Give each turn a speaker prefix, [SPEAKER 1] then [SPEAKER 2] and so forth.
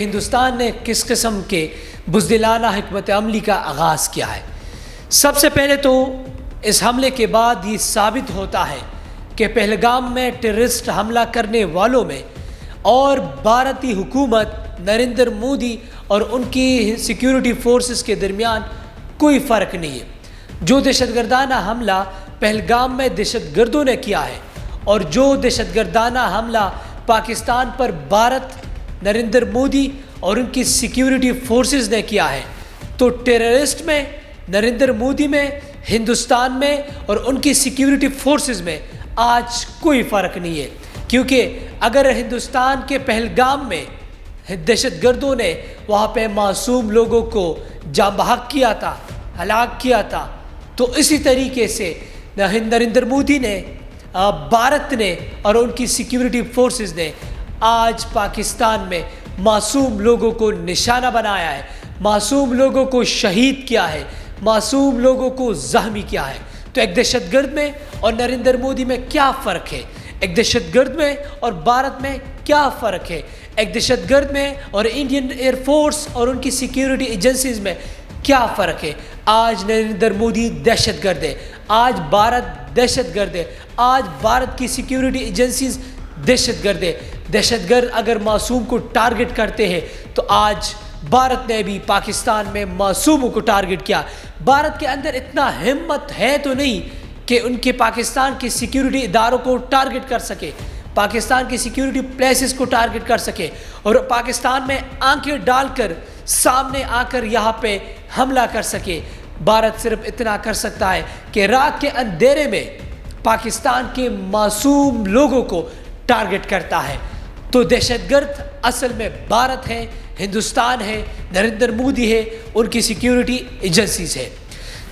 [SPEAKER 1] ہندوستان نے کس قسم کے بزدلانہ حکمت عملی کا آغاز کیا ہے۔ سب سے پہلے تو اس حملے کے بعد یہ ثابت ہوتا ہے کہ پہلگام میں ٹیررسٹ حملہ کرنے والوں میں اور بھارتی حکومت نریندر مودی اور ان کی سیکیورٹی فورسز کے درمیان کوئی فرق نہیں ہے۔ جو دہشت گردانہ حملہ پہلگام میں دہشت گردوں نے کیا ہے اور جو دہشت گردانہ حملہ پاکستان پر بھارت نریندر مودی اور ان کی سیکیورٹی فورسز نے کیا ہے، تو ٹیررسٹ میں، نریندر مودی میں، ہندوستان میں اور ان کی سیکیورٹی فورسز میں آج کوئی فرق نہیں ہے۔ کیونکہ اگر ہندوستان کے پہلگام میں دہشت گردوں نے وہاں پہ معصوم لوگوں کو جاں بحق کیا تھا، ہلاک کیا تھا، تو اسی طریقے سے نریندر مودی نے، بھارت نے اور ان کی سیکیورٹی فورسز نے آج پاکستان میں معصوم لوگوں کو نشانہ بنایا ہے، معصوم لوگوں کو شہید کیا ہے، معصوم لوگوں کو زخمی کیا ہے۔ تو ایک دہشت گرد میں اور نریندر مودی میں کیا فرق ہے؟ ایک دہشت گرد میں اور بھارت میں کیا فرق ہے؟ ایک دہشت گرد میں اور انڈین ایئر فورس اور ان کی سیکیورٹی ایجنسیز میں کیا فرق ہے؟ آج نریندر مودی دہشت گرد ہے، آج بھارت دہشت گرد ہے، آج بھارت کی سیکیورٹی ایجنسیز دہشت گرد ہے۔ دہشت گرد اگر معصوم کو ٹارگٹ کرتے ہیں تو آج بھارت نے بھی پاکستان میں معصوموں کو ٹارگٹ کیا۔ بھارت کے اندر اتنا ہمت ہے تو نہیں کہ ان کے پاکستان کے سیکیورٹی اداروں کو ٹارگٹ کر سکے، پاکستان کی سیکیورٹی پلیسز کو ٹارگٹ کر سکے اور پاکستان میں آنکھیں ڈال کر سامنے آ کر یہاں پہ حملہ کر سکے۔ بھارت صرف اتنا کر سکتا ہے کہ رات کے اندھیرے میں پاکستان کے معصوم لوگوں کو ٹارگٹ کرتا ہے۔ تو دہشت گرد اصل میں بھارت ہے، ہندوستان ہے، نریندر مودی ہے، ان کی سیکیورٹی ایجنسیز ہے۔